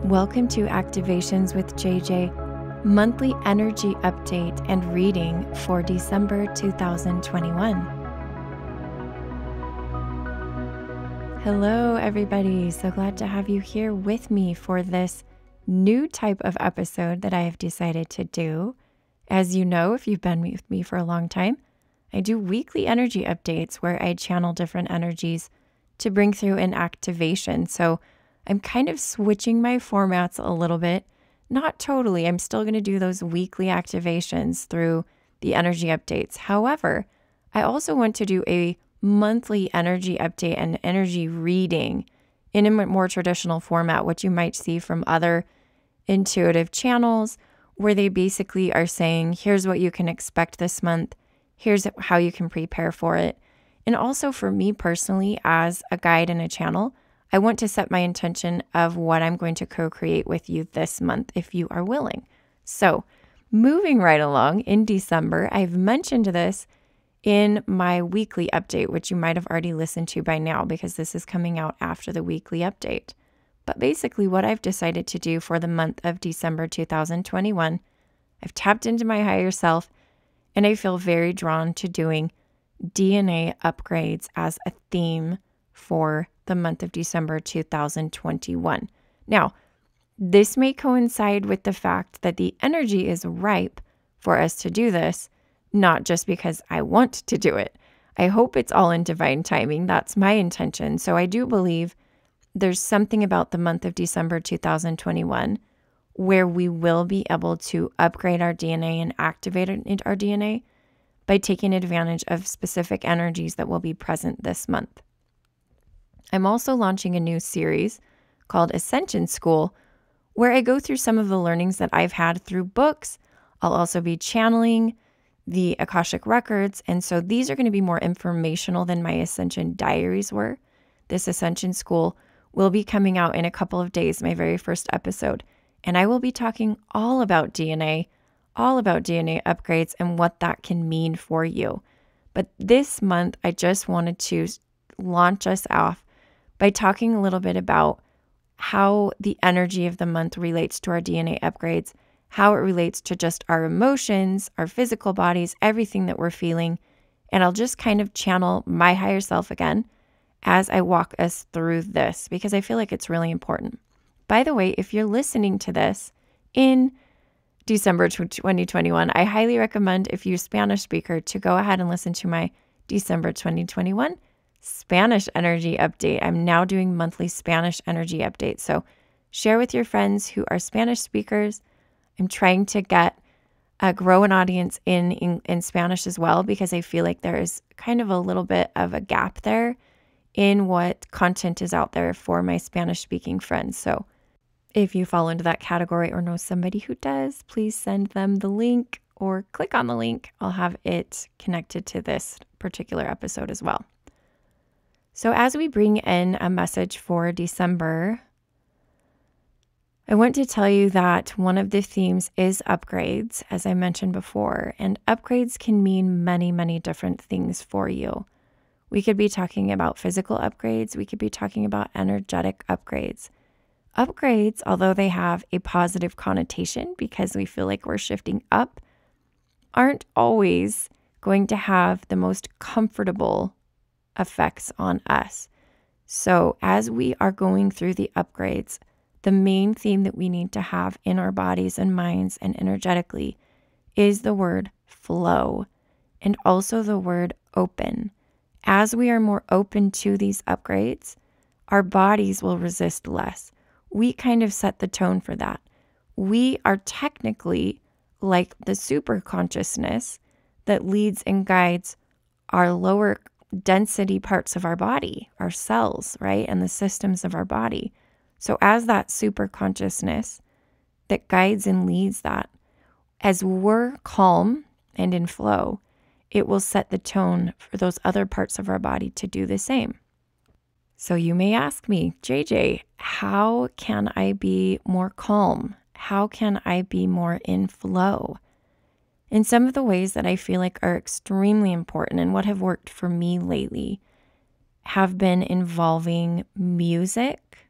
Welcome to Activations with JJ, monthly energy update and reading for December 2021. Hello, everybody. So glad to have you here with me for this new type of episode that I have decided to do. As you know, if you've been with me for a long time, I do weekly energy updates where I channel different energies to bring through an activation. So I'm kind of switching my formats a little bit. Not totally. I'm still going to do those weekly activations through the energy updates. However, I also want to do a monthly energy update and energy reading in a more traditional format, what you might see from other intuitive channels, where they basically are saying, here's what you can expect this month. Here's how you can prepare for it. And also for me personally, as a guide and a channel, I want to set my intention of what I'm going to co-create with you this month, if you are willing. So moving right along, in December, I've mentioned this in my weekly update, which you might have already listened to by now because this is coming out after the weekly update. But basically what I've decided to do for the month of December 2021, I've tapped into my higher self and I feel very drawn to doing DNA upgrades as a theme for the month of December 2021. Now, this may coincide with the fact that the energy is ripe for us to do this, not just because I want to do it. I hope it's all in divine timing. That's my intention. So I do believe there's something about the month of December 2021 where we will be able to upgrade our DNA and activate our DNA by taking advantage of specific energies that will be present this month. I'm also launching a new series called Ascension School, where I go through some of the learnings that I've had through books. I'll also be channeling the Akashic Records, and so these are going to be more informational than my Ascension diaries were. This Ascension School will be coming out in a couple of days, my very first episode, and I will be talking all about DNA upgrades and what that can mean for you. But this month, I just wanted to launch us off by talking a little bit about how the energy of the month relates to our DNA upgrades, how it relates to just our emotions, our physical bodies, everything that we're feeling. And I'll just kind of channel my higher self again as I walk us through this, because I feel like it's really important. By the way, if you're listening to this in December 2021, I highly recommend, if you're a Spanish speaker, to go ahead and listen to my December 2021 Spanish energy update. I'm now doing monthly Spanish energy updates. So share with your friends who are Spanish speakers. I'm trying to grow an audience in Spanish as well, because I feel like there is kind of a little bit of a gap there in what content is out there for my Spanish speaking friends. So if you fall into that category or know somebody who does, please send them the link or click on the link. I'll have it connected to this particular episode as well. So as we bring in a message for December, I want to tell you that one of the themes is upgrades, as I mentioned before, and upgrades can mean many, many different things for you. We could be talking about physical upgrades. We could be talking about energetic upgrades. Upgrades, although they have a positive connotation because we feel like we're shifting up, aren't always going to have the most comfortable effects on us. So as we are going through the upgrades, the main theme that we need to have in our bodies and minds and energetically is the word flow and also the word open. As we are more open to these upgrades, our bodies will resist less. We kind of set the tone for that. We are technically like the super consciousness that leads and guides our lower density parts of our body, our cells, right? And the systems of our body. So as that super consciousness that guides and leads that, as we're calm and in flow, it will set the tone for those other parts of our body to do the same. So you may ask me, JJ, how can I be more calm? How can I be more in flow? And some of the ways that I feel like are extremely important and what have worked for me lately have been involving music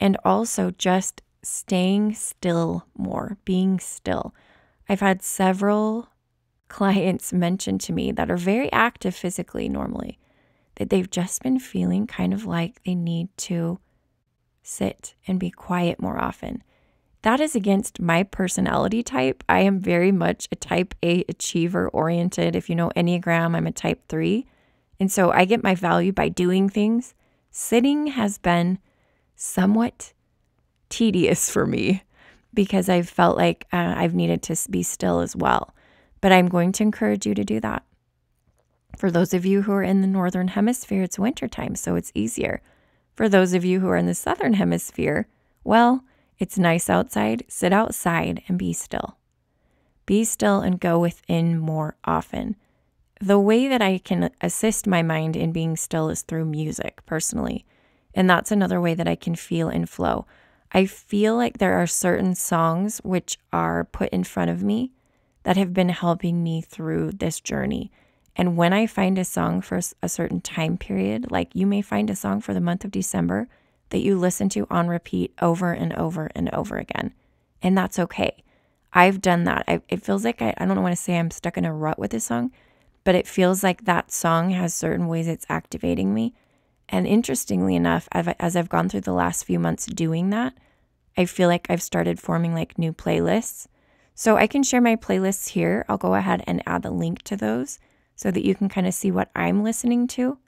and also just staying still more, being still. I've had several clients mention to me that are very active physically normally that they've just been feeling kind of like they need to sit and be quiet more often. That is against my personality type. I am very much a type A achiever oriented. If you know Enneagram, I'm a type 3. And so I get my value by doing things. Sitting has been somewhat tedious for me because I've felt like I've needed to be still as well. But I'm going to encourage you to do that. For those of you who are in the Northern Hemisphere, it's wintertime, so it's easier. For those of you who are in the Southern Hemisphere, well, it's nice outside. Sit outside and be still. Be still and go within more often. The way that I can assist my mind in being still is through music, personally. And that's another way that I can feel and flow. I feel like there are certain songs which are put in front of me that have been helping me through this journey. And when I find a song for a certain time period, like you may find a song for the month of December that you listen to on repeat over and over and over again. And that's okay. I've done that. It feels like, I don't want to say I'm stuck in a rut with this song, but it feels like that song has certain ways it's activating me. And interestingly enough, as I've gone through the last few months doing that, I feel like I've started forming like new playlists. So I can share my playlists here. I'll go ahead and add the link to those so that you can kind of see what I'm listening to.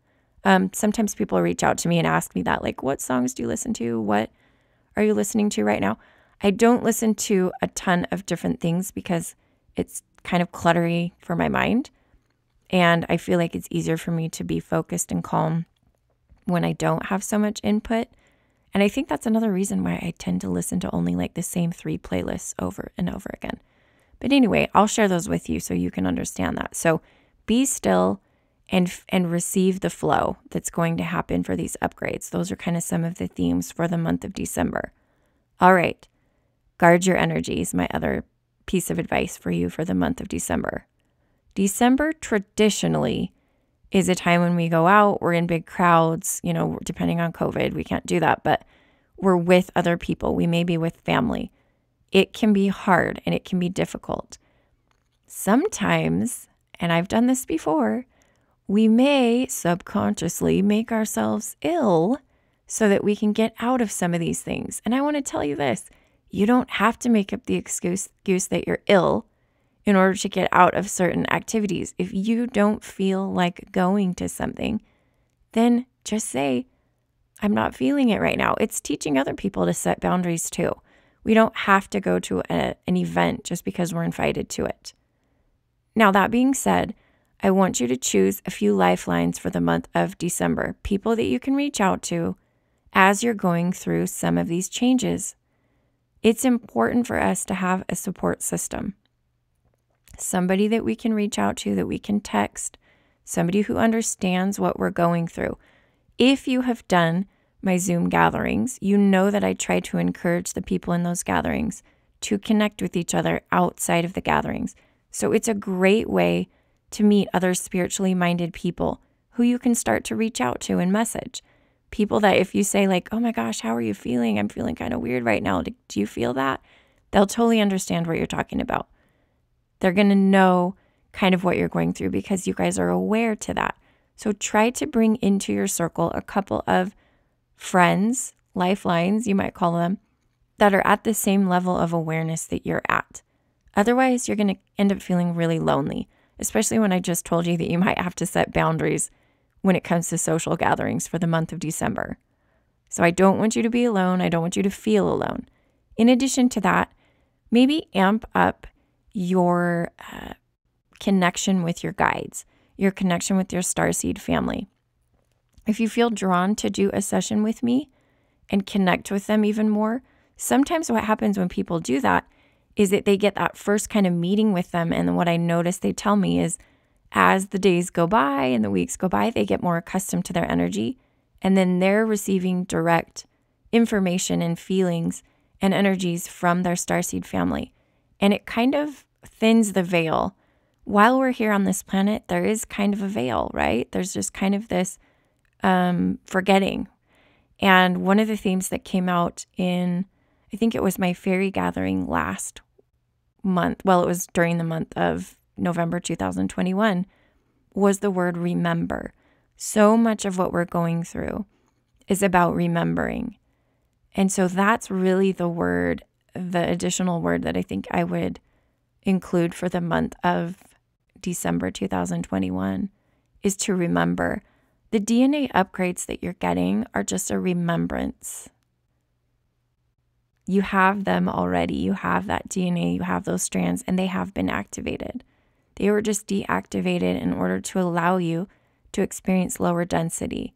Sometimes people reach out to me and ask me that, like, what songs do you listen to? What are you listening to right now? I don't listen to a ton of different things because it's kind of cluttery for my mind. And I feel like it's easier for me to be focused and calm when I don't have so much input. And I think that's another reason why I tend to listen to only like the same 3 playlists over and over again. But anyway, I'll share those with you so you can understand that. So be still and receive the flow that's going to happen for these upgrades. Those are kind of some of the themes for the month of December. All right. Guard your energy is my other piece of advice for you for the month of December. December traditionally is a time when we go out, we're in big crowds, depending on COVID, we can't do that, but we're with other people. We may be with family. It can be hard and it can be difficult. Sometimes, and I've done this before, we may subconsciously make ourselves ill so that we can get out of some of these things. And I want to tell you this, you don't have to make up the excuse that you're ill in order to get out of certain activities. If you don't feel like going to something, then just say, I'm not feeling it right now. It's teaching other people to set boundaries too. We don't have to go to an event just because we're invited to it. Now, that being said, I want you to choose a few lifelines for the month of December, people that you can reach out to as you're going through some of these changes. It's important for us to have a support system. Somebody that we can reach out to, that we can text, somebody who understands what we're going through. If you have done my Zoom gatherings, you know that I try to encourage the people in those gatherings to connect with each other outside of the gatherings. So it's a great way to meet other spiritually minded people who you can start to reach out to and message. People that if you say like, oh my gosh, how are you feeling? I'm feeling kind of weird right now. Do you feel that? They'll totally understand what you're talking about. They're going to know kind of what you're going through because you guys are aware to that. So try to bring into your circle a couple of friends, lifelines, you might call them, that are at the same level of awareness that you're at. Otherwise, you're going to end up feeling really lonely, especially when I just told you that you might have to set boundaries when it comes to social gatherings for the month of December. So I don't want you to be alone. I don't want you to feel alone. In addition to that, maybe amp up your connection with your guides, your connection with your starseed family. If you feel drawn to do a session with me and connect with them even more, sometimes what happens when people do that is that they get that first kind of meeting with them. And what I notice they tell me is as the days go by and the weeks go by, they get more accustomed to their energy. And then they're receiving direct information and feelings and energies from their starseed family. And it kind of thins the veil. While we're here on this planet, there is kind of a veil, right? There's just kind of this forgetting. And one of the themes that came out in, I think it was my fairy gathering last month, well, it was during the month of November 2021, was the word remember. So much of what we're going through is about remembering. And so that's really the word, the additional word that I think I would include for the month of December 2021 is to remember. The DNA upgrades that you're getting are just a remembrance. You have them already. You have that DNA, you have those strands, and they have been activated. They were just deactivated in order to allow you to experience lower density.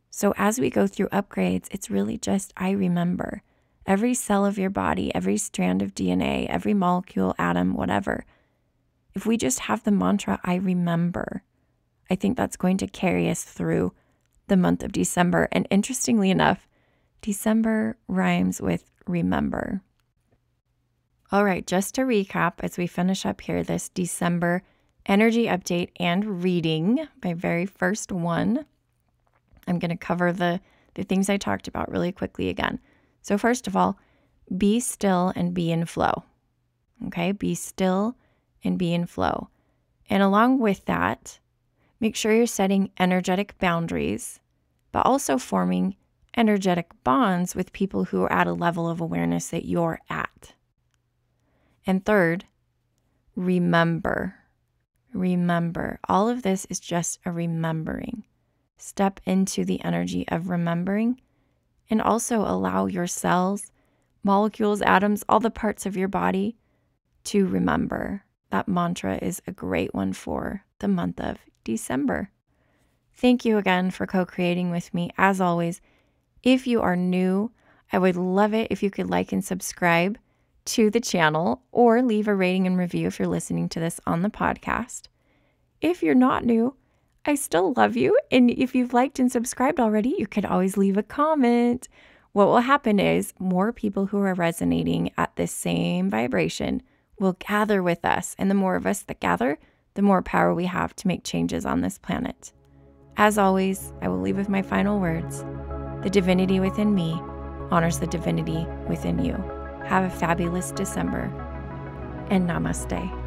So as we go through upgrades, it's really just, I remember. Every cell of your body, every strand of DNA, every molecule, atom, whatever. If we just have the mantra, I remember, I think that's going to carry us through the month of December. And interestingly enough, December rhymes with remember. All right, just to recap as we finish up here, this December energy update and reading, my very first one. I'm going to cover the things I talked about really quickly again. So first of all, be still and be in flow. Okay, be still and be in flow. And along with that, make sure you're setting energetic boundaries, but also forming energetic bonds with people who are at a level of awareness that you're at. And third, remember. Remember. All of this is just a remembering. Step into the energy of remembering and also allow your cells, molecules, atoms, all the parts of your body to remember. That mantra is a great one for the month of December. Thank you again for co-creating with me. As always, if you are new, I would love it if you could like and subscribe to the channel or leave a rating and review if you're listening to this on the podcast. If you're not new, I still love you. And if you've liked and subscribed already, you could always leave a comment. What will happen is more people who are resonating at the same vibration will gather with us. And the more of us that gather, the more power we have to make changes on this planet. As always, I will leave with my final words. The divinity within me honors the divinity within you. Have a fabulous December, and namaste.